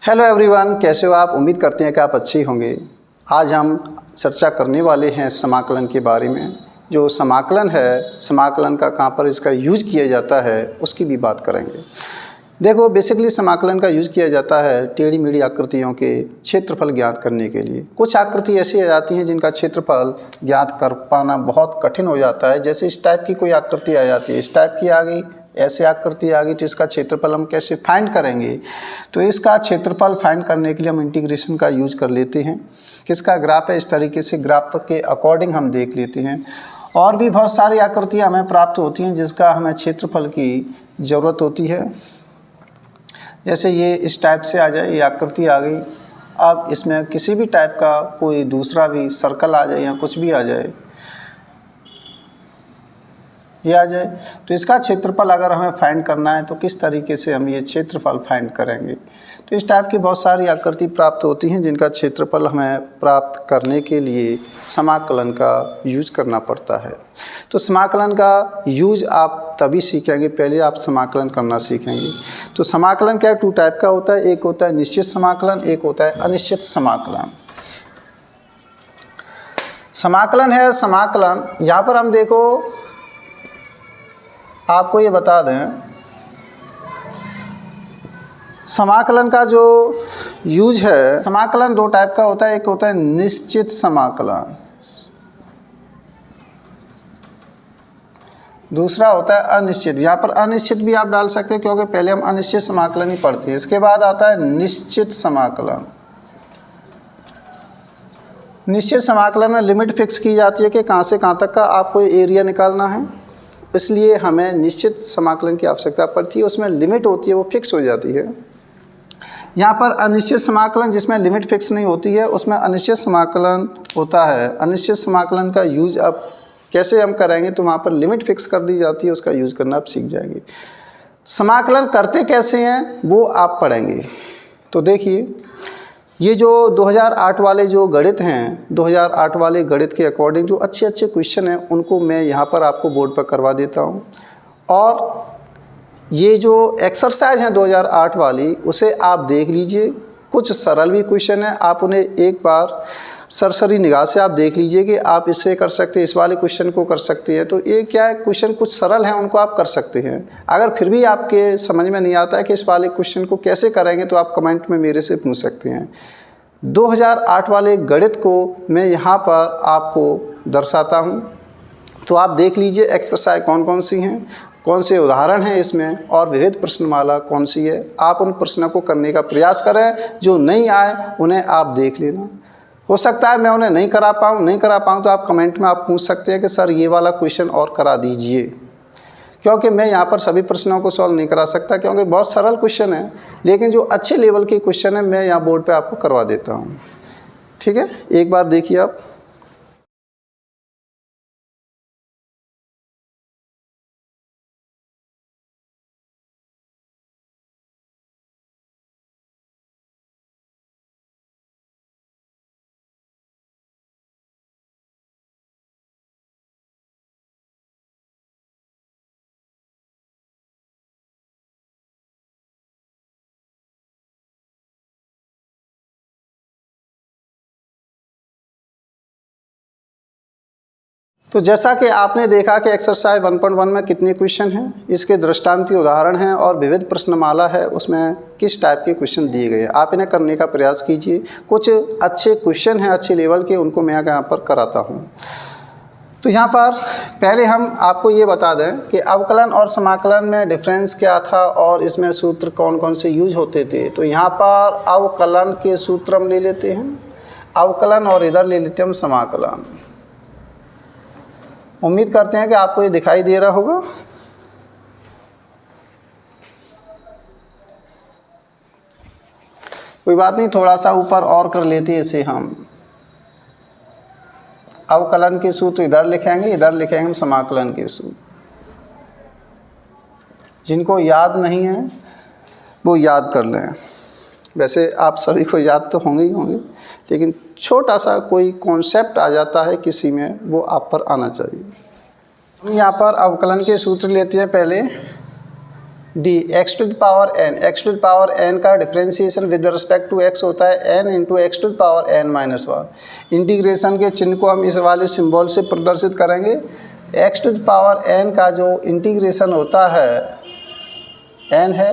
Hello everyone, कैसे हो आप। उम्मीद करते हैं कि आप अच्छे होंगे। आज हम चर्चा करने वाले हैं समाकलन के बारे में। जो समाकलन है, समाकलन का कहाँ पर इसका यूज किया जाता है उसकी भी बात करेंगे। देखो, बेसिकली समाकलन का यूज़ किया जाता है टेढ़ी मेढ़ी आकृतियों के क्षेत्रफल ज्ञात करने के लिए। कुछ आकृति ऐसी आ जाती हैं जिनका क्षेत्रफल ज्ञात कर पाना बहुत कठिन हो जाता है। जैसे इस टाइप की कोई आकृति आ जाती है, इस टाइप की आ गई, ऐसे आकृति आ गई, तो इसका क्षेत्रफल हम कैसे फाइंड करेंगे। तो इसका क्षेत्रफल फाइंड करने के लिए हम इंटीग्रेशन का यूज कर लेते हैं। किसका ग्राफ है, इस तरीके से ग्राफ के अकॉर्डिंग हम देख लेते हैं। और भी बहुत सारी आकृतियाँ हमें प्राप्त होती हैं जिसका हमें क्षेत्रफल की ज़रूरत होती है। जैसे ये इस टाइप से आ जाए, ये आकृति आ गई। अब इसमें किसी भी टाइप का कोई दूसरा भी सर्कल आ जाए या कुछ भी आ जाए, ये आ जाए, तो इसका क्षेत्रफल अगर हमें फाइंड करना है तो किस तरीके से हम ये क्षेत्रफल फाइंड करेंगे। तो इस टाइप की बहुत सारी आकृति प्राप्त होती हैं जिनका क्षेत्रफल हमें प्राप्त करने के लिए समाकलन का यूज करना पड़ता है। तो समाकलन का यूज आप तभी सीखेंगे, पहले आप समाकलन करना सीखेंगे। तो समाकलन क्या है, टू टाइप का होता है। एक होता है निश्चित समाकलन, एक होता है अनिश्चित समाकलन। समाकलन है समाकलन, यहाँ पर हम देखो आपको ये बता दें, समाकलन का जो यूज है, समाकलन दो टाइप का होता है। एक होता है निश्चित समाकलन, दूसरा होता है अनिश्चित। यहाँ पर अनिश्चित भी आप डाल सकते हैं क्योंकि पहले हम अनिश्चित समाकलन ही पढ़ते हैं। इसके बाद आता है निश्चित समाकलन। निश्चित समाकलन में लिमिट फिक्स की जाती है कि कहाँ से कहाँ तक का आपको एरिया निकालना है, इसलिए हमें निश्चित समाकलन की आवश्यकता पड़ती है। उसमें लिमिट होती है, वो फिक्स हो जाती है। यहाँ पर अनिश्चित समाकलन जिसमें लिमिट फिक्स नहीं होती है, उसमें अनिश्चित समाकलन होता है। अनिश्चित समाकलन का यूज अब कैसे हम करेंगे, तो वहाँ पर लिमिट फिक्स कर दी जाती है, उसका यूज़ करना आप सीख जाएंगे। समाकलन करते कैसे हैं वो आप पढ़ेंगे। तो देखिए, ये जो 2008 वाले जो गणित हैं, 2008 वाले गणित के अकॉर्डिंग जो अच्छे अच्छे क्वेश्चन हैं उनको मैं यहाँ पर आपको बोर्ड पर करवा देता हूँ। और ये जो एक्सरसाइज हैं 2008 वाली, उसे आप देख लीजिए। कुछ सरल भी क्वेश्चन हैं, आप उन्हें एक बार सरसरी निगाह से आप देख लीजिए कि आप इससे कर सकते हैं, इस वाले क्वेश्चन को कर सकते हैं। तो ये क्या है, क्वेश्चन कुछ सरल हैं, उनको आप कर सकते हैं। अगर फिर भी आपके समझ में नहीं आता है कि इस वाले क्वेश्चन को कैसे करेंगे, तो आप कमेंट में मेरे से पूछ सकते हैं। 2008 वाले गणित को मैं यहाँ पर आपको दर्शाता हूँ, तो आप देख लीजिए एक्सरसाइज कौन कौन सी हैं, कौन से उदाहरण हैं इसमें, और विविध प्रश्नमाला कौन सी है। आप उन प्रश्नों को करने का प्रयास करें। जो नहीं आए उन्हें आप देख लेना। हो सकता है मैं उन्हें नहीं करा पाऊँ तो आप कमेंट में आप पूछ सकते हैं कि सर ये वाला क्वेश्चन और करा दीजिए, क्योंकि मैं यहाँ पर सभी प्रश्नों को सॉल्व नहीं करा सकता क्योंकि बहुत सरल क्वेश्चन है। लेकिन जो अच्छे लेवल के क्वेश्चन है मैं यहाँ बोर्ड पे आपको करवा देता हूँ। ठीक है, एक बार देखिए आप। तो जैसा कि आपने देखा कि एक्सरसाइज 1.1 में कितने क्वेश्चन हैं, इसके दृष्टांती उदाहरण हैं और विविध प्रश्नमाला है, उसमें किस टाइप के क्वेश्चन दिए गए हैं। आप इन्हें करने का प्रयास कीजिए। कुछ अच्छे क्वेश्चन हैं अच्छे लेवल के, उनको मैं यहाँ पर कराता हूँ। तो यहाँ पर पहले हम आपको ये बता दें कि अवकलन और समाकलन में डिफरेंस क्या था और इसमें सूत्र कौन कौन से यूज होते थे। तो यहाँ पर अवकलन के सूत्र हम ले लेते हैं अवकलन, और इधर ले लेते हैं हम समाकलन। उम्मीद करते हैं कि आपको ये दिखाई दे रहा होगा। कोई बात नहीं, थोड़ा सा ऊपर और कर लेते हैं इसे हम। अवकलन के सूत्र इधर लिखेंगे, इधर लिखेंगे हम समाकलन के सूत्र। जिनको याद नहीं है वो याद कर लें। वैसे आप सभी को याद तो होंगे ही होंगे, लेकिन छोटा सा कोई कॉन्सेप्ट आ जाता है किसी में, वो आप पर आना चाहिए। हम यहाँ पर अवकलन के सूत्र लेते हैं पहले। D X to the power N, X to the power N का differentiation with respect to X होता है N into X to the power N minus one. Integration के चिन्ह को हम इस वाले सिंबल से प्रदर्शित करेंगे। X to the power N का जो इंटीग्रेशन होता है एन है,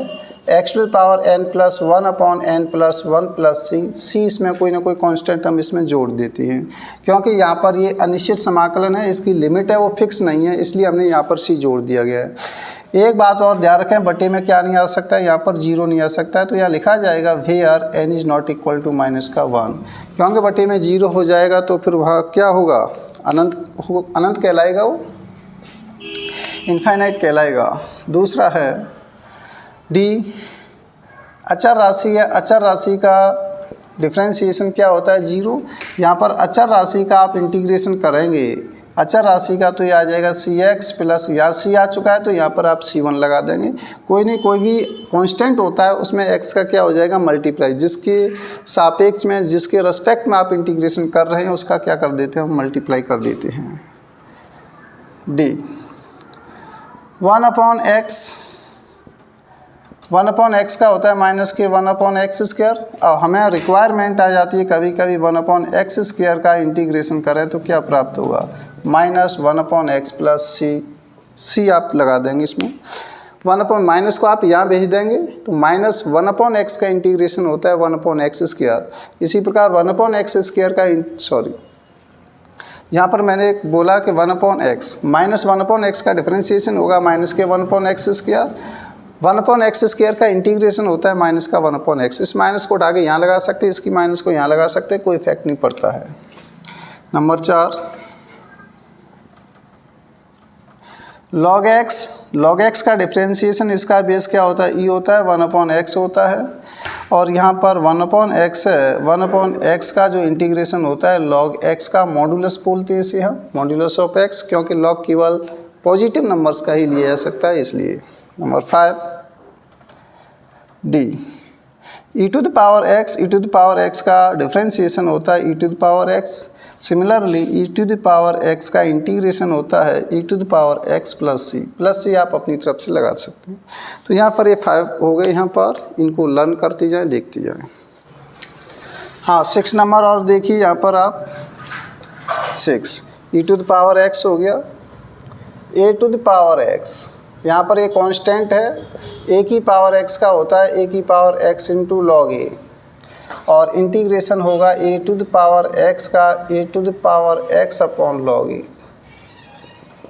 X to the power N plus one upon N plus one plus C, C इसमें कोई ना कोई कांस्टेंट हम इसमें जोड़ देते हैं, क्योंकि यहाँ पर ये अनिश्चित समाकलन है, इसकी लिमिट है वो फिक्स नहीं है, इसलिए हमने यहाँ पर सी जोड़ दिया गया है। एक बात और ध्यान रखें, बटे में क्या नहीं आ सकता है, यहाँ पर जीरो नहीं आ सकता है, तो यहाँ लिखा जाएगा where N is not equal to minus का वन, क्योंकि बटे में जीरो हो जाएगा तो फिर वहाँ क्या होगा, अनंत कहलाएगा, वो इनफाइनाइट कहलाएगा। दूसरा है डी अचर राशि है, अचर राशि का डिफ्रेंसिएशन क्या होता है, जीरो। यहाँ पर अचर राशि का आप इंटीग्रेशन करेंगे, अचर राशि का तो ये आ जाएगा सी एक्स प्लस, यहाँ सी आ चुका है तो यहाँ पर आप सी वन लगा देंगे। कोई नहीं, कोई भी कांस्टेंट होता है उसमें एक्स का क्या हो जाएगा, मल्टीप्लाई, जिसके सापेक्ष में, जिसके रेस्पेक्ट में आप इंटीग्रेशन कर रहे हैं उसका क्या कर देते हैं, हम मल्टीप्लाई कर देते हैं। डी वन अपॉन एक्स का होता है माइनस के वन अपॉन एक्स स्क्वायर, और हमें रिक्वायरमेंट आ जाती है कभी कभी वन अपॉन एक्स स्क्वायर का इंटीग्रेशन करें तो क्या प्राप्त होगा, minus one upon X plus C, C आप लगा देंगे इसमें, वन अपॉन माइनस को आप यहाँ भेज देंगे तो माइनस वन अपॉन एक्स का इंटीग्रेशन होता है वन अपॉन एक्स स्क्वायर। इसी प्रकार वन अपॉन एक्स स्क्वायर का यहाँ पर मैंने बोला कि one upon x minus one upon x का डिफरेंशिएशन होगा माइनस के one upon X square, one upon X square का इंटीग्रेशन होता है माइनस का वन अपॉन एक्स। इस माइनस को उठा के यहाँ लगा सकते हैं, इसकी माइनस को यहाँ लगा सकते हैं, कोई इफेक्ट नहीं पड़ता है। नंबर 4 लॉग एक्स का डिफरेंशिएशन, इसका बेस क्या होता है, ई होता है, वन अपॉन एक्स होता है, और यहाँ पर वन अपॉन एक्स है, वन अपॉन एक्स का जो इंटीग्रेशन होता है लॉग एक्स का मॉडुलस बोलते हैं इसे हम, मॉडुलस ऑफ एक्स, क्योंकि लॉग केवल पॉजिटिव नंबर्स का ही लिया जा सकता है इसलिए। Number 5 D E to the power X का डिफरेंशिएशन होता है E to the power X. Similarly E to the power X का इंटीग्रेशन होता है E to the power X plus C आप अपनी तरफ से लगा सकते हैं। तो यहाँ पर ये 5 हो गए, यहाँ पर इनको लर्न करती जाएं, देखती जाएं। हाँ 6 नंबर और देखिए, यहाँ पर आप 6 ई टू द पावर एक्स हो गया, ए टू द पावर एक्स, यहाँ पर ये कांस्टेंट है, ए की पावर एक्स का होता है ए की power X into log A, और इंटीग्रेशन होगा A to the power X का A to the power X upon log A.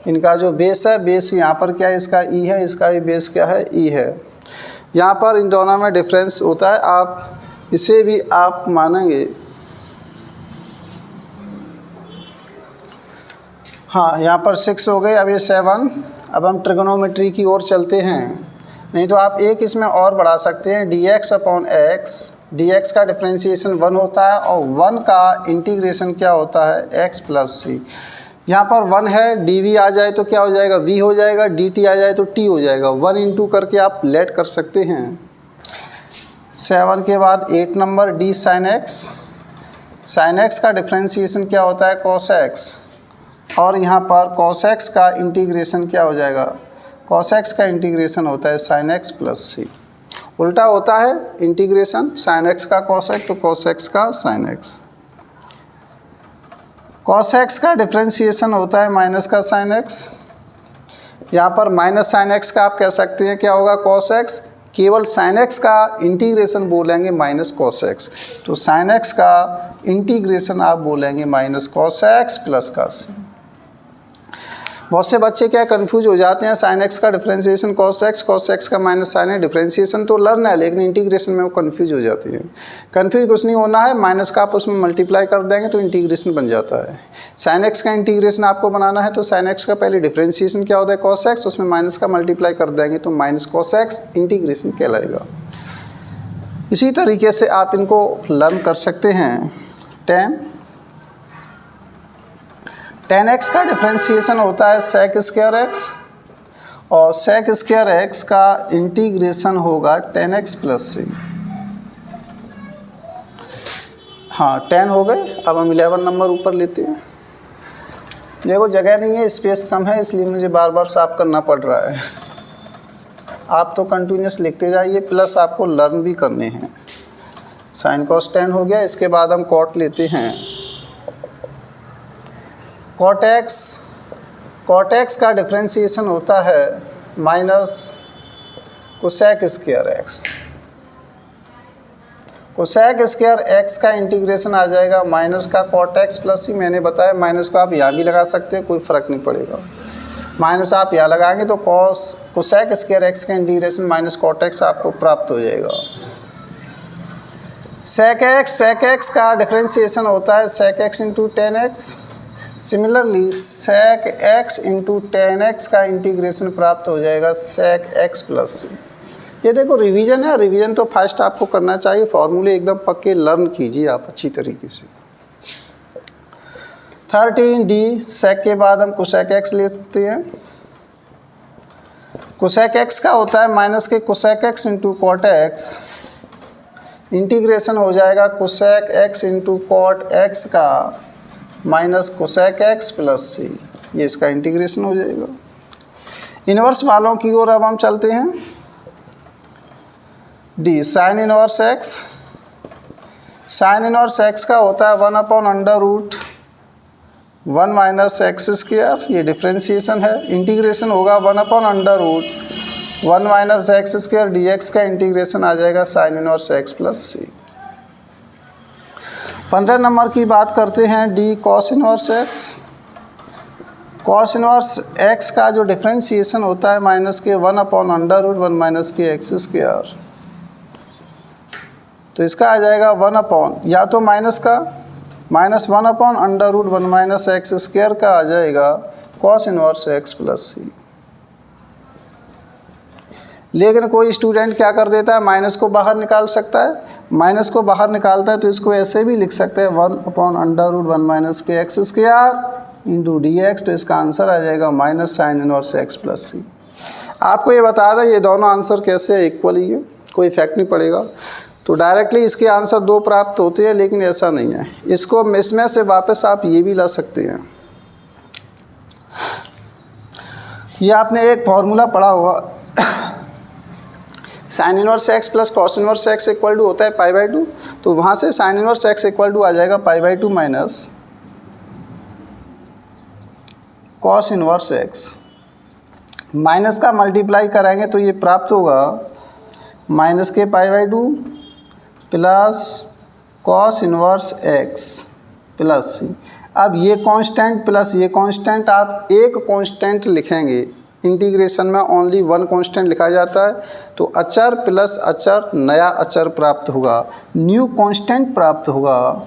इनका जो बेस है, बेस यहाँ पर क्या है, इसका ई है, इसका भी बेस क्या है, ई है। यहाँ पर इन दोनों में डिफरेंस होता है, आप इसे भी आप मानेंगे। हाँ यहाँ पर 6 हो गए, अब ये 7। अब हम ट्रिग्नोमेट्री की ओर चलते हैं, नहीं तो आप एक इसमें और बढ़ा सकते हैं, D x upon x, D x का डिफ्रेंशिएशन 1 होता है और 1 का इंटीग्रेशन क्या होता है, एक्स प्लस सी। यहाँ पर 1 है, डी वी आ जाए तो क्या हो जाएगा, वी हो जाएगा, डी टी आ जाए तो टी हो जाएगा, 1 इंटू करके आप लेट कर सकते हैं। 7 के बाद 8 नंबर डी साइन एक्स का डिफ्रेंशिएशन क्या होता है, कॉस एक्स, और यहाँ पर कॉस एक्स का इंटीग्रेशन क्या हो जाएगा, कॉस एक्स का इंटीग्रेशन होता है साइन एक्स प्लस सी। उल्टा होता है इंटीग्रेशन, साइन एक्स का कॉस एक्स तो कॉस एक्स का साइन एक्स। कॉस एक्स का डिफ्रेंशिएशन होता है माइनस का साइन एक्स, यहाँ पर माइनस साइन एक्स का आप कह सकते हैं क्या होगा, कॉस एक्स, केवल साइन एक्स का इंटीग्रेशन बोलेंगे माइनस कॉस एक्स, तो साइन एक्स का इंटीग्रेशन आप बोलेंगे माइनस कॉस एक्स प्लस का सी। बहुत से बच्चे क्या कंफ्यूज हो जाते हैं, साइन एक्स का डिफरेंशिएशन कॉस एक्स का माइनस साइन एक्स, डिफरेंशिएशन तो लर्न है लेकिन इंटीग्रेशन में वो कंफ्यूज हो जाती है। कंफ्यूज कुछ नहीं होना है, माइनस का आप उसमें मल्टीप्लाई कर देंगे तो इंटीग्रेशन बन जाता है। साइन एक्स का इंटीग्रेशन आपको बनाना है तो साइन एक्स का पहले डिफरेंशिएशन क्या होता है, कॉस एक्स, उसमें माइनस का मल्टीप्लाई कर देंगे तो माइनस कॉस एक्स इंटीग्रेशन कहलाएगा। इसी तरीके से आप इनको लर्न कर सकते हैं। 10 एक्स का डिफरेंशिएशन होता है सेक स्क्वायर एक्स, और सेक स्क्वायर एक्स का इंटीग्रेशन होगा 10 एक्स प्लस सी। हाँ 10 हो गए, अब हम 11 नंबर ऊपर लेते हैं। देखो जगह नहीं है, स्पेस कम है, इसलिए मुझे बार बार साफ करना पड़ रहा है। आप तो कंटिन्यूस लिखते जाइए, प्लस आपको लर्न भी करने हैं। साइन कॉस टेन हो गया। इसके बाद हम कॉट लेते हैं। कॉट एक्स का डिफ्रेंसिएशन होता है minus cosec square x. Cosec square x का इंटीग्रेशन आ जाएगा माइनस का कॉट एक्स प्लस ही, मैंने बताया माइनस को आप यहाँ भी लगा सकते हैं, कोई फ़र्क नहीं पड़ेगा। माइनस आप यहाँ लगाएंगे तो कोसेक स्क्वायर एक्स का इंटीग्रेशन माइनस कॉट एक्स आपको प्राप्त हो जाएगा। सेक एक्स का डिफ्रेंसिएशन होता है sec X into tan X. Similarly sec X into tan X का इंटीग्रेशन प्राप्त हो जाएगा सेक एक्स प्लस सी। ये देखो रिवीजन है, रिवीजन तो फर्स्ट आपको करना चाहिए, फॉर्मूले एकदम पक्के लर्न कीजिए आप अच्छी तरीके से। 13D सेक के बाद हम कोसेक एक्स लेते हैं। कोसेक एक्स का होता है माइनस के cosec X into cot X, integration हो जाएगा cosec X into cot X का minus cosec X plus C, ये इसका इंटीग्रेशन हो जाएगा। इन्वर्स वालों की ओर अब हम चलते हैं। D sign inverse x. Sign inverse x का होता है 1/√1 माइनस एक्स स्क्वायर, ये डिफ्रेंसिएशन है। इंटीग्रेशन होगा 1/√1 minus x square D x का इंटीग्रेशन आ जाएगा साइन इनवर्स एक्स प्लस सी। 15 नंबर की बात करते हैं। D cos inverse x. Cos inverse x का जो डिफ्रेंसिएशन होता है माइनस के 1/√1 माइनस के एक्स स्क्वायर, तो इसका आ जाएगा 1 या तो माइनस का -1/√1 माइनस एक्स स्क्वायर का आ जाएगा कॉस इनवर्स एक्स प्लस सी। लेकिन कोई स्टूडेंट क्या कर देता है, माइनस को बाहर निकाल सकता है। माइनस को बाहर निकालता है तो इसको ऐसे भी लिख सकते हैं 1/√1 माइनस के X square into D X, तो इसका आंसर आ जाएगा minus sine inverse X plus C. आपको ये बता दें ये दोनों आंसर कैसे है, इक्वल ही है, कोई इफेक्ट नहीं पड़ेगा। तो डायरेक्टली इसके आंसर 2 प्राप्त होते हैं, लेकिन ऐसा नहीं है। इसको इसमें से वापस आप ये भी ला सकते हैं। ये आपने एक फॉर्मूला पढ़ा होगा, sine inverse X plus cos inverse X equal to होता है π/2, तो वहाँ से sine inverse X equal to आ जाएगा π/2 minus cos inverse X. Minus का मल्टीप्लाई कराएंगे तो ये प्राप्त होगा माइनस के π/2 plus cos inverse X plus C. अब ये कांस्टेंट प्लस ये कांस्टेंट, आप एक कांस्टेंट लिखेंगे, इंटीग्रेशन में ओनली 1 कांस्टेंट लिखा जाता है, तो अचर प्लस अचर नया अचर प्राप्त होगा, न्यू कांस्टेंट प्राप्त होगा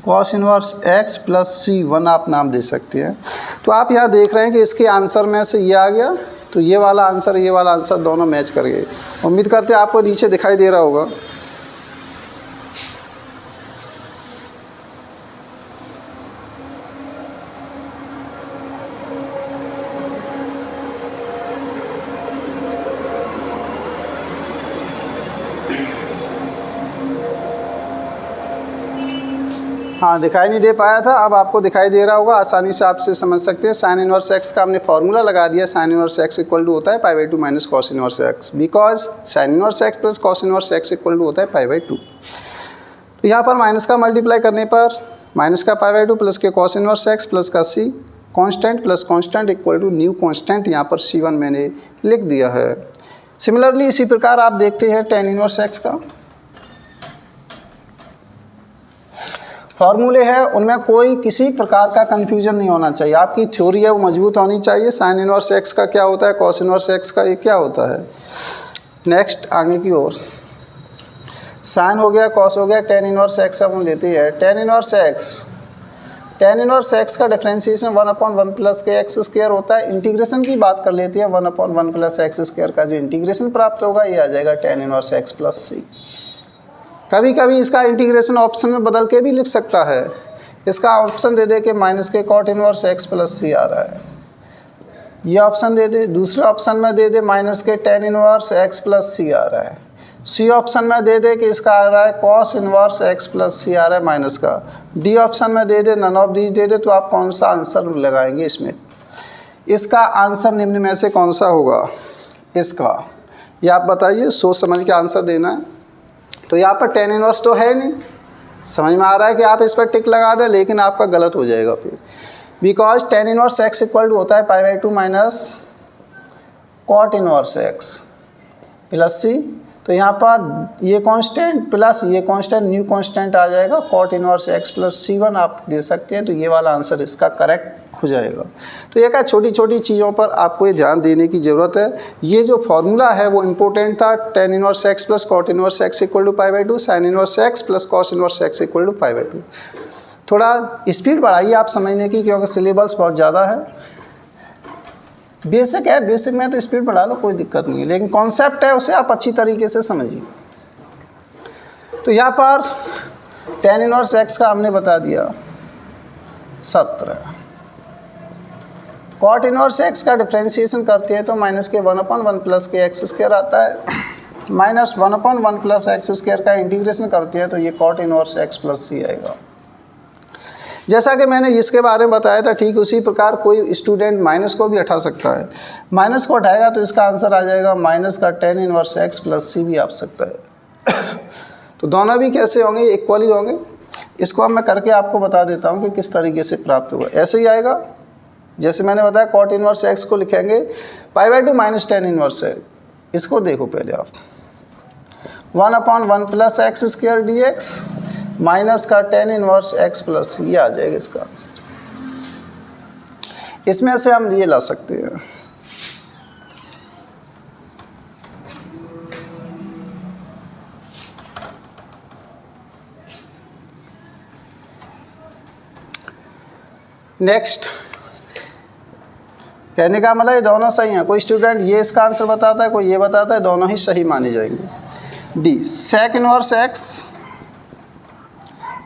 कॉस इनवर्स एक्स प्लस सी 1 आप नाम दे सकते हैं। तो आप यहाँ देख रहे हैं कि इसके आंसर में से ये आ गया, तो ये वाला आंसर दोनों मैच कर गए। उम्मीद करते हैं आपको नीचे दिखाई दे रहा होगा। हाँ, दिखाई नहीं दे पाया था, अब आपको दिखाई दे रहा होगा, आसानी से आपसे समझ सकते हैं। साइन इनवर्स एक्स का हमने फॉर्मूला लगा दिया, sine inverse X equal to होता है π/2 minus cos inverse X, because sine inverse X plus cos inverse X equal to होता है π/2। तो यहाँ पर माइनस का मल्टीप्लाई करने पर माइनस का π/2 प्लस के कॉस इनवर्स एक्स प्लस का C, constant plus constant equal to new constant, यहाँ पर C1 मैंने लिख दिया है। सिमिलरली इसी प्रकार आप देखते हैं टेन इनवर्स एक्स का फॉर्मूले है, उनमें कोई किसी प्रकार का कन्फ्यूजन नहीं होना चाहिए। आपकी थ्योरी है वो मजबूत होनी चाहिए। साइन इनवर्स एक्स का क्या होता है, कॉस इनवर्स एक्स का ये क्या होता है। नेक्स्ट आगे की ओर, साइन हो गया, कॉस हो गया, टेन इनवर्स एक्स हम लेते हैं। टेन इनवर्स एक्स का डिफरेंशिएशन 1/1 प्लस के एक्स स्क्वायर होता है। इंटीग्रेशन की बात कर लेते हैं, 1/1 प्लस एक्स स्क्वायर का जो इंटीग्रेशन प्राप्त होगा ये आ जाएगा टेन इनवर्स एक्स प्लस सी। कभी कभी इसका इंटीग्रेशन ऑप्शन में बदल के भी लिख सकता है। इसका ऑप्शन दे दे के minus k cot inverse X plus सी आ रहा है, ये ऑप्शन दे दे। दूसरे ऑप्शन में दे दे माइनस के टेन इनवर्स एक्स प्लस सी आ रहा है। सी ऑप्शन में दे दे कि इसका आ रहा है कॉस इनवर्स एक्स प्लस सी आ रहा है माइनस का। डी ऑप्शन में दे they none of these they दे, तो आप कौन सा आंसर लगाएंगे इसमें। इसका आंसर निम्न में से कौन सा होगा। इसका, ये आप बताइए, सोच समझ के आंसर देना है। तो यहाँ पर tan इनवर्स तो है नहीं, समझ में आ रहा है कि आप इस पर टिक लगा दें, लेकिन आपका गलत हो जाएगा फिर, because tan inverse x equal to होता है π/2 minus cot inverse x plus c। तो यहाँ पर ये कांस्टेंट प्लस ये कांस्टेंट, न्यू कांस्टेंट आ जाएगा, cot inverse x plus c1 आप दे सकते हैं। तो ये वाला आंसर इसका करेक्ट हो जाएगा। तो ये क्या छोटी छोटी चीज़ों पर आपको ये ध्यान देने की ज़रूरत है। ये जो फॉर्मूला है वो इम्पोर्टेंट था, tan inverse x plus cot inverse x equal to π/2, sin inverse x plus cos inverse x equal to π/2। थोड़ा स्पीड बढ़ाइए आप समझने की, क्योंकि सिलेबस बहुत ज़्यादा है। बेसिक है, बेसिक में तो स्पीड बढ़ा लो, कोई दिक्कत नहीं है, लेकिन कॉन्सेप्ट है उसे आप अच्छी तरीके से समझिए। तो यहाँ पर tan इनवर्स x का हमने बता दिया 17, cot इनवर्स x का डिफ्रेंशिएशन करते हैं तो माइनस के 1/1 प्लस के एक्स स्क्वायर आता है, माइनस 1/1 प्लस एक्स स्क्वायर का इंटीग्रेशन करते हैं तो ये cot inverse x plus c आएगा। जैसा कि मैंने इसके बारे में बताया था, ठीक उसी प्रकार कोई स्टूडेंट माइनस को भी हटा सकता है। माइनस को हटाएगा तो इसका आंसर आ जाएगा माइनस का tan inverse x plus c भी आ सकता है। तो दोनों भी कैसे होंगे, इक्वली होंगे। इसको अब मैं करके आपको बता देता हूँ कि किस तरीके से प्राप्त होगा। ऐसे ही आएगा जैसे मैंने बताया, cot इनवर्स x को लिखेंगे π/2 माइनस tan इनवर्स है। इसको देखो पहले आप, 1/1 plus x square dx minus का tan इनवर्स x प्लस, ये आ जाएगा इसका आंसर। इसमें से हम ये ला सकते हैं, नेक्स्ट। कहने का मतलब ये दोनों सही हैं। कोई स्टूडेंट ये इसका आंसर बताता है, कोई ये बताता है, दोनों ही सही माने जाएंगे। D, sec inverse x,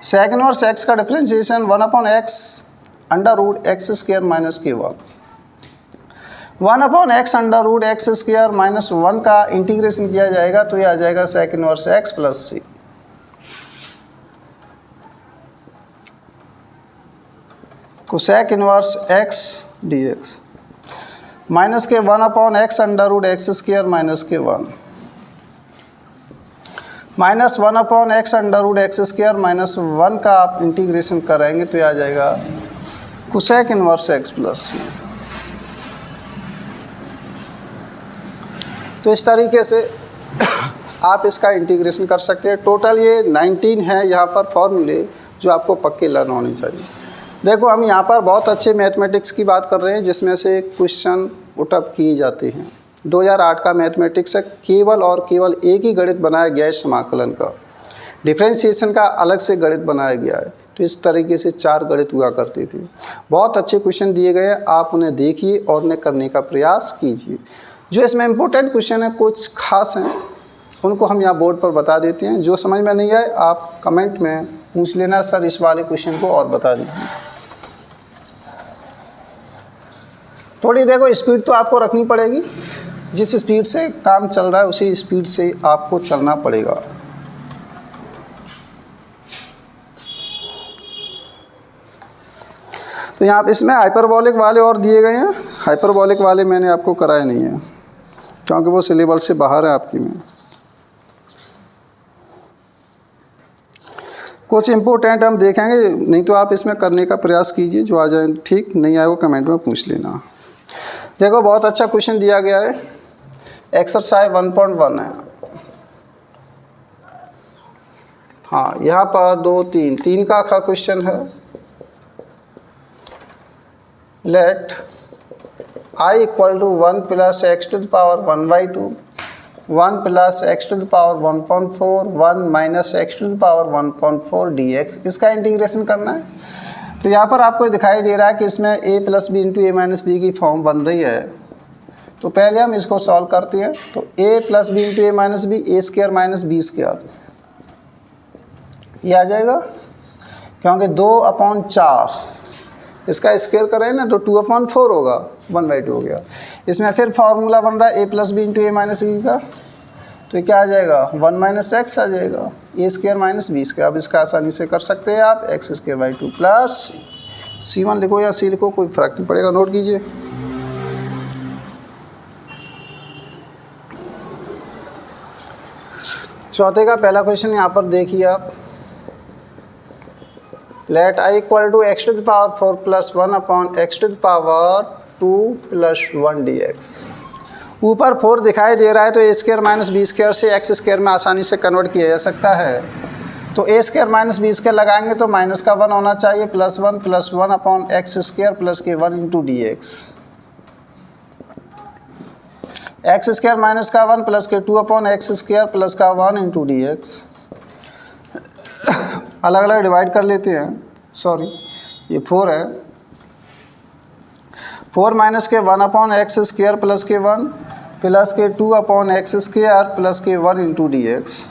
sec inverse x का differentiation 1/x under root X square minus k1, 1/x under root X square minus 1 का इंटीग्रेशन किया जाएगा तो ये आ जाएगा sec inverse x plus c। cosec inverse x dx minus के 1/x under root X square minus k1, minus 1/x under root X square minus 1 का आप इंटीग्रेशन करेंगे तो ये आ जाएगा cosec inverse x plus c। तो इस तरीके से आप इसका इंटीग्रेशन कर सकते हैं। टोटल ये 19 है यहाँ पर फॉर्मूले जो आपको पक्के लर्न होने चाहिए। देखो हम यहाँ पर बहुत अच्छे मैथमेटिक्स की बात कर रहे हैं जिसमें से क्वेश्चन पुटअप किए जाते हैं। 2008 का मैथमेटिक्स है, केवल और केवल एक ही गणित बनाया गया है समाकलन का, डिफरेंशिएशन का अलग से गणित बनाया गया है। तो इस तरीके से 4 गणित हुआ करते थे। बहुत अच्छे क्वेश्चन दिए गए हैं, आप उन्हें देखिए और उन्हें करने का प्रयास कीजिए। जो इसमें इम्पोर्टेंट क्वेश्चन है कुछ खास हैं, उनको हम यहाँ बोर्ड पर बता देते हैं। जो समझ में नहीं आए आप कमेंट में पूछ लेना, सर इस वाले क्वेश्चन को और बता दीजिए। थोड़ी देखो स्पीड तो आपको रखनी पड़ेगी, जिस स्पीड से काम चल रहा है उसी स्पीड से आपको चलना पड़ेगा। तो यहाँ इसमें हाइपरबोलिक वाले और दिए गए हैं। हाइपरबोलिक वाले मैंने आपको कराए नहीं है क्योंकि वो सिलेबस से बाहर है आपकी में। कुछ इम्पोर्टेंट हम देखेंगे, नहीं तो आप इसमें करने का प्रयास कीजिए, जो आ जाए ठीक, नहीं आए वो कमेंट में पूछ लेना। देखो बहुत अच्छा क्वेश्चन दिया गया है, एक्सरसाइज 1.1 है। हाँ यहाँ पर 2, 3 का क्वेश्चन है। Let I equal to 1 plus X to the power 1/2, 1 plus X to the power 1.4, 1 minus X to the power 1.4 dx, इसका इंटीग्रेशन करना है। तो यहाँ पर आपको दिखाई दे रहा है कि इसमें a plus B into A minus B की फॉर्म बन रही है। तो पहले हम इसको सॉल्व करते हैं। तो a plus B into A minus B, A square minus B square, ये आ जाएगा क्योंकि 2/4 इसका स्क्वायर करें ना तो 2/4 होगा, 1/2 हो गया। इसमें फिर फार्मूला बन रहा है a plus B into A minus B का, तो क्या आ जाएगा 1 माइनस एक्स आ जाएगा, ए स्क्वायर माइनस बी स्क्वायर। अब इसका आसानी से कर सकते हैं आप, x square by 2 plus c1 लिखो या c लिखो, कोई फर्क नहीं पड़ेगा, नोट कीजिए। चौथे का पहला क्वेश्चन यहाँ पर देखिए आप, let I equal to X to the power 4 plus 1 upon X to the power 2 plus 1 D X. ऊपर 4 दिखाई दे रहा है तो ए स्क्वायर माइनस बी स्क्वायर से एक्स स्क्वायर में आसानी से कन्वर्ट किया जा सकता है। तो ए स्क्वायर माइनस बी स्क्वायर लगाएंगे तो माइनस का 1 होना चाहिए, plus 1 upon X square plus के 1 into D x. X square minus का 1 प्लस के 2 अपॉन एक्स स्क्वायर प्लस का 1 इंटू डी एक्स। अलग अलग डिवाइड कर लेते हैं, सॉरी ये 4 है, 4 माइनस के 1 अपॉन एक्स स्क्वायर प्लस के 1 प्लस के 2 अपॉन एक्स स्क्वायर प्लस के 1 इंटू डी एक्स।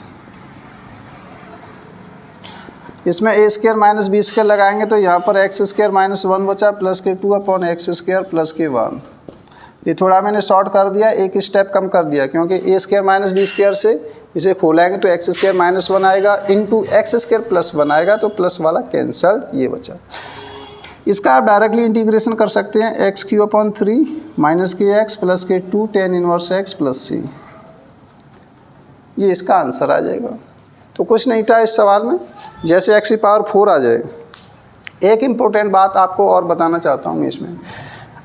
इसमें ए स्क्वायर माइनस बी स्क्वायर लगाएंगे तो यहाँ पर एक्स स्क्वायर माइनस 1 बचा प्लस के 2 अपॉन एक्स स्क्वायर प्लस के 1। ये थोड़ा मैंने शॉर्ट कर दिया, एक स्टेप कम कर दिया, क्योंकि ए स्क्वायर माइनस बी स्क्वायर से इसे खोलेंगे तो एक्स स्क्वायर माइनस 1 आएगा इंटू एक्स स्क्वायर प्लस 1 आएगा, तो प्लस वाला कैंसल, ये बचा। इसका आप डायरेक्टली इंटीग्रेशन कर सकते हैं, एक्स क्यू अपॉन 3 माइनस के एक्स प्लस के 2 tan inverse X plus C, ये इसका आंसर आ जाएगा। तो कुछ नहीं था इस सवाल में, जैसे एक्स की पावर 4 आ जाए। एक इम्पोर्टेंट बात आपको और बताना चाहता हूँ मैं इसमें,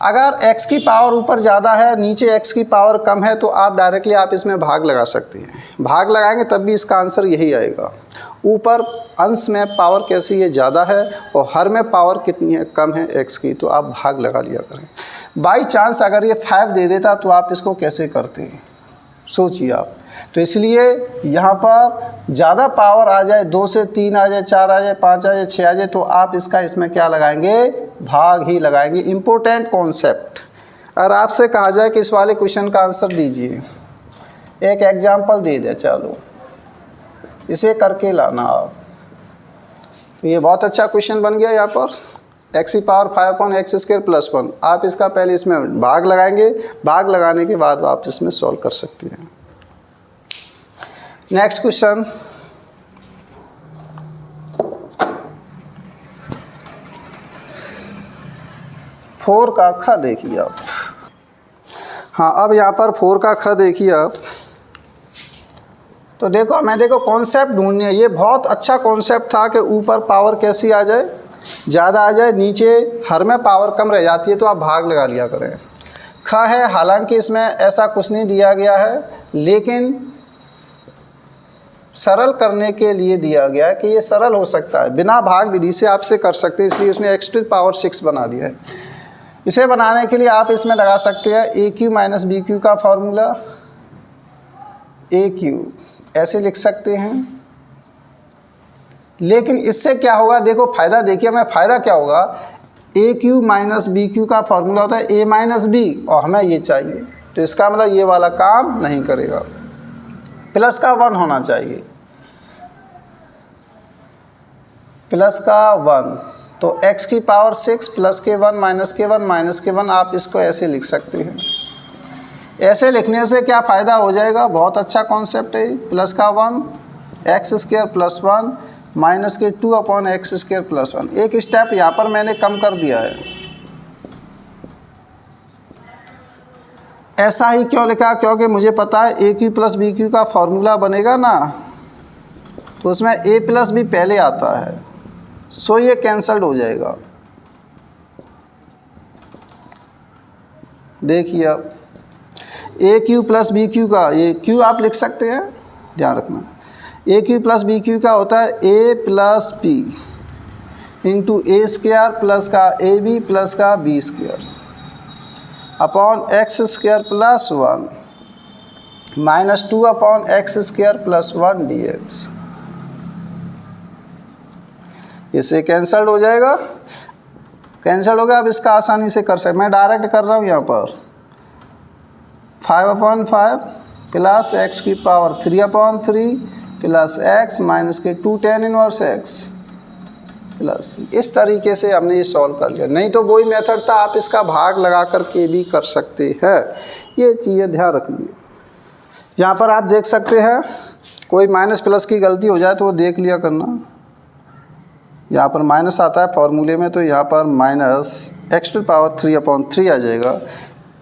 अगर x की पावर ऊपर ज़्यादा है नीचे x की पावर कम है तो आप डायरेक्टली आप इसमें भाग लगा सकते हैं। भाग लगाएंगे तब भी इसका आंसर यही आएगा। ऊपर अंश में पावर कैसी है, ज़्यादा है, और हर में पावर कितनी है, कम है x की, तो आप भाग लगा लिया करें। बाई चांस अगर ये 5 दे देता तो आप इसको कैसे करते, सोचिए आप। तो इसलिए यहाँ पर ज़्यादा पावर आ जाए, 2 से 3 आ जाए, 4 आ जाए, 5 आ जाए, 6 आ जाए, तो आप इसका इसमें क्या लगाएंगे, भाग ही लगाएंगे। Important concept. अगर आपसे कहा जाए कि इस वाले क्वेश्चन का आंसर दीजिए, एक एग्जाम्पल दे दें, चलो इसे करके लाना आप, तो ये बहुत अच्छा क्वेश्चन बन गया। यहाँ पर एक्स की power 5 upon X square plus 1, आप इसका पहले इसमें भाग लगाएंगे, भाग लगाने के बाद आप इसमें सॉल्व कर सकते हैं। नेक्स्ट क्वेश्चन, फोर का ख देखिए आप। हाँ, अब यहाँ पर 4 का ख देखिए आप। तो देखो कॉन्सेप्ट ढूंढनी है। ये बहुत अच्छा कॉन्सेप्ट था कि ऊपर पावर कैसी आ जाए, ज़्यादा आ जाए, नीचे हर में पावर कम रह जाती है, तो आप भाग लगा लिया करें। ख है, हालांकि इसमें ऐसा कुछ नहीं दिया गया है, लेकिन सरल करने के लिए दिया गया है कि ये सरल हो सकता है, बिना भाग विधि से आपसे कर सकते हैं, इसलिए उसने एक्स टू पावर 6 बना दिया है। इसे बनाने के लिए आप इसमें लगा सकते हैं ए क्यू माइनस बी क्यू का फॉर्मूला, ए क्यू ऐसे लिख सकते हैं। लेकिन इससे क्या होगा, देखो फ़ायदा देखिए हमें, फ़ायदा क्या होगा, ए क्यू माइनस बी क्यू का फॉर्मूला होता है ए माइनस बी, और हमें ये चाहिए, तो इसका मतलब ये वाला काम नहीं करेगा। प्लस का 1 होना चाहिए, प्लस का 1, तो x की पावर 6 प्लस के 1 माइनस के 1 माइनस के 1, आप इसको ऐसे लिख सकते हैं। ऐसे लिखने से क्या फ़ायदा हो जाएगा, बहुत अच्छा कॉन्सेप्ट है। प्लस का 1 एक्स स्क्वायर प्लस 1 माइनस के 2 अपॉन एक्स स्क्वायर प्लस 1। एक स्टेप यहाँ पर मैंने कम कर दिया है। ऐसा ही क्यों लिखा, क्योंकि मुझे पता है ए क्यू प्लस बी क्यू का फॉर्मूला बनेगा ना, तो उसमें ए प्लस बी पहले आता है, सो ये कैंसल्ड हो जाएगा। देखिए अब A cube plus B cube का, ये क्यू आप लिख सकते हैं, ध्यान रखना। A cube plus B cube का होता है A plus B into A square plus का ए बी प्लस का B square upon X square plus 1 minus 2 upon X square plus 1 D X. इसे कैंसल्ड हो जाएगा, कैंसल्ड हो गया। अब इसका आसानी से कर सकते, मैं डायरेक्ट कर रहा हूँ यहाँ पर 5 अपॉन 5 प्लस एक्स की power 3 upon 3 plus x minus के 2 tan इनवर्स एक्स प्लस, इस तरीके से हमने ये सॉल्व कर लिया। नहीं तो वही मेथड था, आप इसका भाग लगा कर के भी कर सकते हैं। ये चीज़ें ध्यान रखिए। यहाँ पर आप देख सकते हैं, कोई माइनस प्लस की गलती हो जाए तो वो देख लिया करना। यहाँ पर माइनस आता है फॉर्मूले में, तो यहाँ पर minus X to power 3 upon 3 आ जाएगा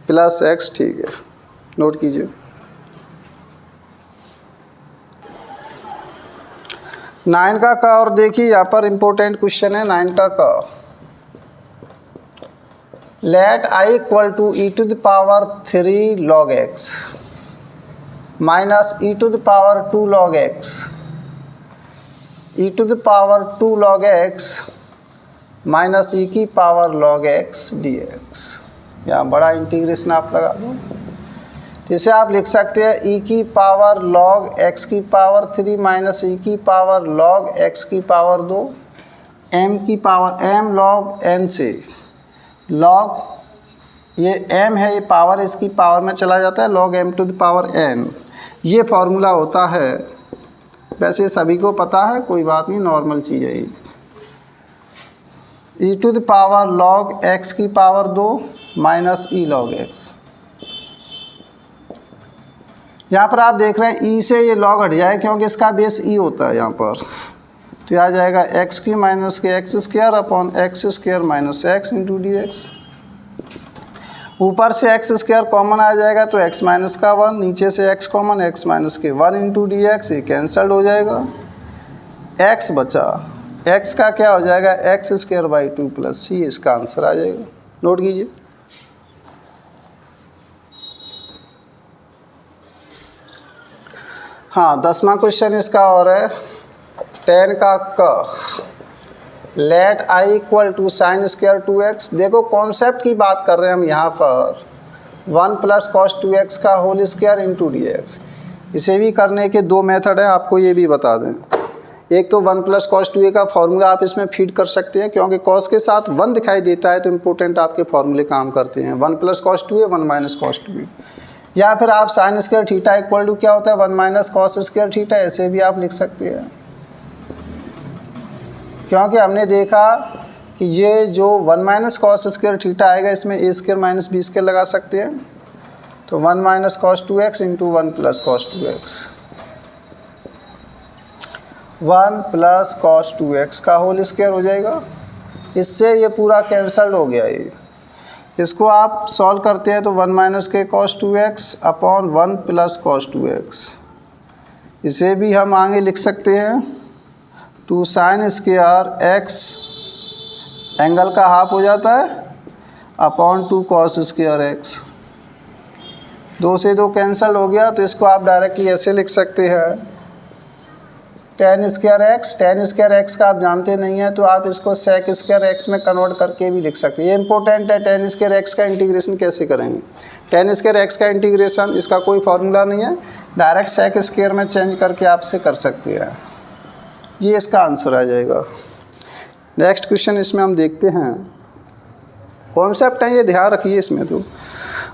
प्लस एक्स, ठीक है, नोट कीजिए। 9 का क और देखिए यहाँ पर इम्पोर्टेंट क्वेश्चन है 9 का क। Let I equal to E to the power 3 log x minus E to the power 2 log x, E to the power 2 log x minus E की पावर log x dx। यहाँ बड़ा integration आप लगा दो, जिसे आप लिख सकते हैं ई की पावर log x की पावर 3 माइनस ई की पावर log x की पावर 2, m की पावर m log n से log ये m है, ये पावर इसकी पावर में चला जाता है, log m to the power n ये फार्मूला होता है। वैसे सभी को पता है, कोई बात नहीं, नॉर्मल चीज़ है ये। E to the power log x की power 2 minus E log x। यहाँ पर आप देख रहे हैं ई से ये log हट जाए क्योंकि इसका बेस ई होता है यहाँ पर, तो यह आ जाएगा एक्स की माइनस के X square upon X square minus x into D X. ऊपर से एक्स स्क्वायर कॉमन आ जाएगा तो एक्स माइनस का 1, नीचे से एक्स कॉमन, एक्स माइनस के 1 इंटू डी एक्स, ये कैंसल्ड हो जाएगा। एक्स बचा, एक्स का क्या हो जाएगा एक्स स्क्वायर बाई 2 प्लस सी, इसका आंसर आ जाएगा। नोट कीजिए। हाँ, 10वां क्वेश्चन इसका और है 10 का क। Let I equal to sine square 2x। देखो कॉन्सेप्ट की बात कर रहे हैं हम यहाँ पर, 1 प्लस कॉस 2x का whole square into D X. इसे भी करने के 2 मेथड हैं, आपको ये भी बता दें। एक तो 1 प्लस कॉस 2a का फॉर्मूला आप इसमें फीड कर सकते हैं, क्योंकि कॉस के साथ 1 दिखाई देता है तो इम्पोर्टेंट आपके फॉर्मूले काम करते हैं। 1 plus cos 2a 1 minus cos 2a, या फिर आप sine square theta equal to क्या होता है 1 माइनस कॉस स्क्वायर थीटा, ऐसे भी आप लिख सकते हैं। क्योंकि हमने देखा कि ये जो 1 माइनस कॉस स्क्वायर थीटा आएगा इसमें ए स्क्वायर माइनस बी स्क्वायर लगा सकते हैं, तो 1 minus cos 2x into 1 plus cos 2x, 1 plus cos 2x का होल स्क्वायर हो जाएगा। इससे ये पूरा कैंसल्ड हो गया। ये इसको आप सॉल्व करते हैं तो 1 माइनस के cos 2x upon 1 plus cos 2x, इसे भी हम आगे लिख सकते हैं 2 साइन स्क्वायर x, एंगल का हाफ हो जाता है, अपॉन 2 कॉस स्क्वायर x। 2 से 2 कैंसल हो गया, तो इसको आप डायरेक्टली ऐसे लिख सकते हैं tan square x। tan square x का आप जानते नहीं हैं तो आप इसको sec स्क्वायर x में कन्वर्ट करके भी लिख सकते हैं। ये इंपॉर्टेंट है, tan स्क्वायर x का इंटीग्रेशन कैसे करेंगे। tan स्क्वायर x का इंटीग्रेशन, इसका कोई फार्मूला नहीं है, डायरेक्ट sec स्क्वायर में चेंज करके आपसे कर सकते हैं। ये इसका आंसर आ जाएगा। नेक्स्ट क्वेश्चन इसमें हम देखते हैं, कॉन्सेप्ट है ये, ध्यान रखिए इसमें। तो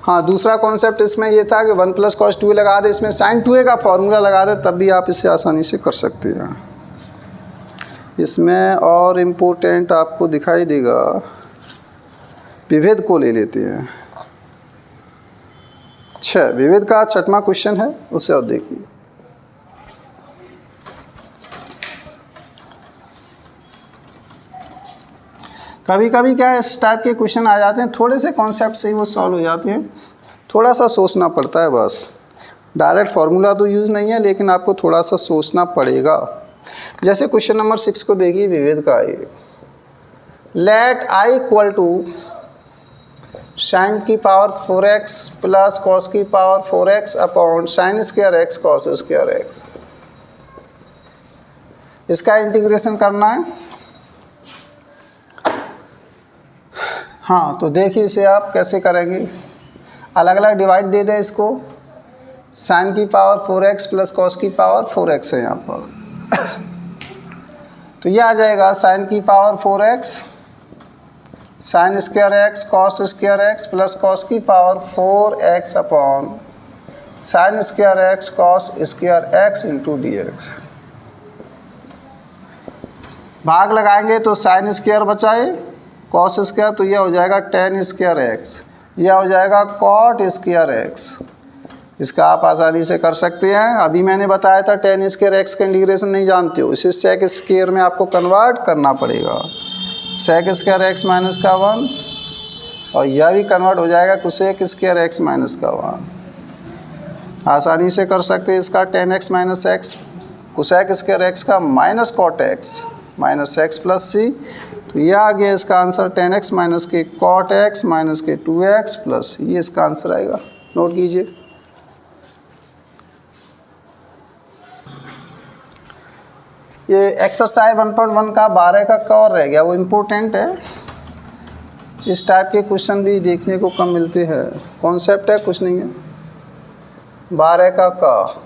हाँ, दूसरा कॉन्सेप्ट इसमें ये था कि 1 प्लस कॉस 2a लगा दे, इसमें साइन 2a का फॉर्मूला लगा दे, तब भी आप इसे आसानी से कर सकते हैं। इसमें और इम्पोर्टेंट आपको दिखाई देगा, विभेद को ले लेते हैं। अच्छा, विभेद का 6वां क्वेश्चन है, उसे और देखिए। कभी कभी क्या इस टाइप के क्वेश्चन आ जाते हैं, थोड़े से कॉन्सेप्ट से ही वो सॉल्व हो जाते हैं, थोड़ा सा सोचना पड़ता है बस। डायरेक्ट फार्मूला तो यूज़ नहीं है, लेकिन आपको थोड़ा सा सोचना पड़ेगा। जैसे क्वेश्चन नंबर 6 को देखिए, विभेद का है। Let I equal to sine की पावर 4x प्लस कॉस की power 4x upon sine square x cos square x। इसका इंटीग्रेशन करना है। हाँ, तो देखिए इसे आप कैसे करेंगे, अलग अलग डिवाइड दे दें इसको। साइन की पावर 4x प्लस कॉस की पावर 4x है यहाँ पर तो ये आ जाएगा साइन की power 4x sine square x cos square x plus cos की power 4x upon sine square x cos square x into D X. भाग लगाएंगे तो साइन स्क्वायर बचाए, कॉस स्क्वायर, तो यह हो जाएगा tan स्क्वायर x, यह हो जाएगा कॉट स्क्वायर x। इसका आप आसानी से कर सकते हैं। अभी मैंने बताया था tan स्क्वायर x का इंटीग्रेशन नहीं जानते हो, इसे sec स्क्वायर में आपको कन्वर्ट करना पड़ेगा। sec स्क्वायर x माइनस का 1, और यह भी कन्वर्ट हो जाएगा cosec स्क्वायर x माइनस का 1। आसानी से कर सकते हैं इसका tan x minus x cosec square x का minus cot x minus x plus c, तो यह आ गया इसका answer 10x minus k cot x minus k 2x plus, ये इसका आंसर आएगा। नोट कीजिए। ये एक्सरसाइज 1.1 का 12 का क और रह गया, वो इम्पोर्टेंट है। इस टाइप के क्वेश्चन भी देखने को कम मिलते हैं, कॉन्सेप्ट है, कुछ नहीं है। 12 का क,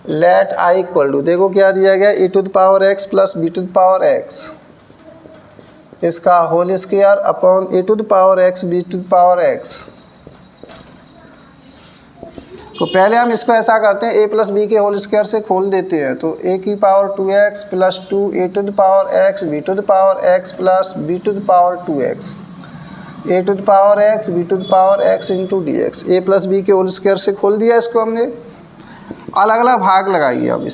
लेट आई इक्वल टू, देखो क्या दिया गया, e to the power x plus b to the power x, इसका whole square upon a to the power x b to the power x। तो पहले हम इसको ऐसा करते हैं, a प्लस बी के होल स्क्वायर से खोल देते हैं, तो a की power 2x plus 2 a to the power x b to the power x plus b to the power 2x, a to the power x b to the power x into D X. A plus B के whole square से खोल दिया इसको हमने, अलग अलग भाग लगाइए। अब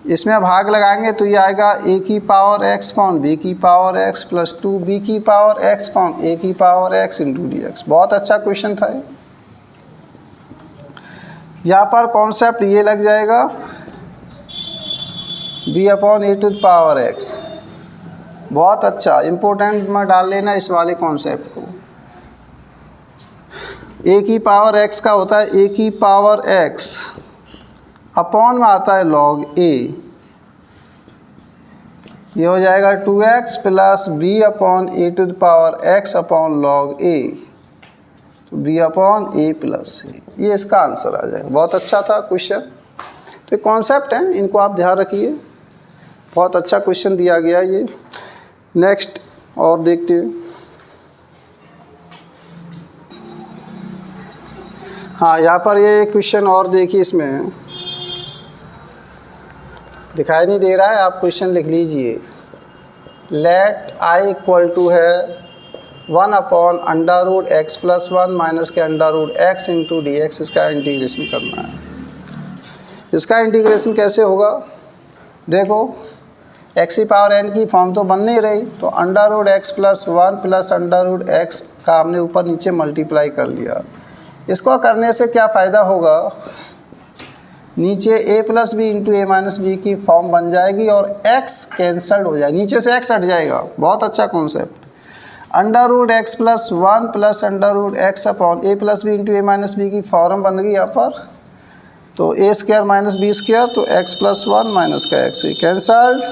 इसमें भाग लगाएंगे तो ये आएगा a की पावर x पाउंड b की पावर x प्लस 2b की पावर x पाउंड a की power x into D x. बहुत अच्छा क्वेश्चन था ये। यहाँ पर कॉन्सेप्ट ये लग जाएगा b upon A to the power x, बहुत अच्छा इम्पोर्टेंट में डाल लेना इस वाले कॉन्सेप्ट को। a की पावर x का होता है a की पावर x, अपॉन में आता है log a, ये हो जाएगा 2x plus b upon A to the power x upon log a, तो b upon a plus a, ये इसका आंसर आ जाएगा। बहुत अच्छा था क्वेश्चन। तो कॉन्सेप्ट है, इनको आप ध्यान रखिए, बहुत अच्छा क्वेश्चन दिया गया ये। नेक्स्ट और देखते हैं। हाँ, यहाँ पर ये क्वेश्चन और देखिए, इसमें दिखाई नहीं दे रहा है, आप क्वेश्चन लिख लीजिए। लेट आई इक्वल टू है 1 upon under root x plus 1 minus k under root x into D x, इसका इंटीग्रेशन करना है। इसका इंटीग्रेशन कैसे होगा, देखो एक्स की पावर एन की फॉर्म तो बन नहीं रही, तो under root x plus 1 plus under root X का हमने ऊपर नीचे मल्टीप्लाई कर लिया। इसको करने से क्या फ़ायदा होगा, नीचे a plus B into A minus B की फॉर्म बन जाएगी और x कैंसल्ड हो जाएगा, नीचे से x हट जाएगा। बहुत अच्छा concept. Under root x plus 1 plus under root x upon a plus B into A minus B की फॉर्म बन गई यहाँ पर, तो ए स्क्वायर माइनस बी स्क्वायर, तो x प्लस 1 माइनस का x कैंसल्ड।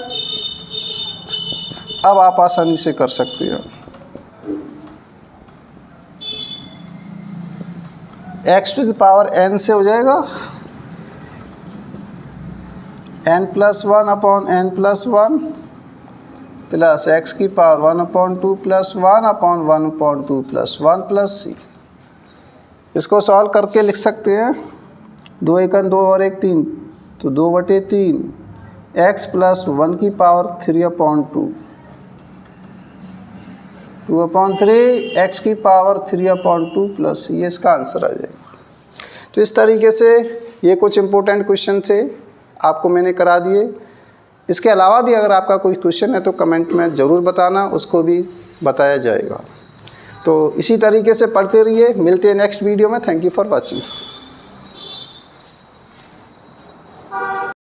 अब आप आसानी से कर सकते हो। x to the power n से हो जाएगा n plus 1 upon n plus 1 plus x की power 1 upon 2 plus 1 upon 1 upon 2 plus 1 plus c। इसको सॉल्व करके लिख सकते हैं, 2 एकन 2 और 1 3, तो 2/3 x प्लस 1 की पावर 3 अपॉन 2, 2 अपॉन 3 x की पावर 3 अपॉन 2 प्लस, ये इसका आंसर आ जाएगा। तो इस तरीके से ये कुछ इंपॉर्टेंट क्वेश्चन थे, आपको मैंने करा दिए। इसके अलावा भी अगर आपका कोई क्वेश्चन है तो कमेंट में ज़रूर बताना, उसको भी बताया जाएगा। तो इसी तरीके से पढ़ते रहिए, मिलते हैं नेक्स्ट वीडियो में। Thank you for watching.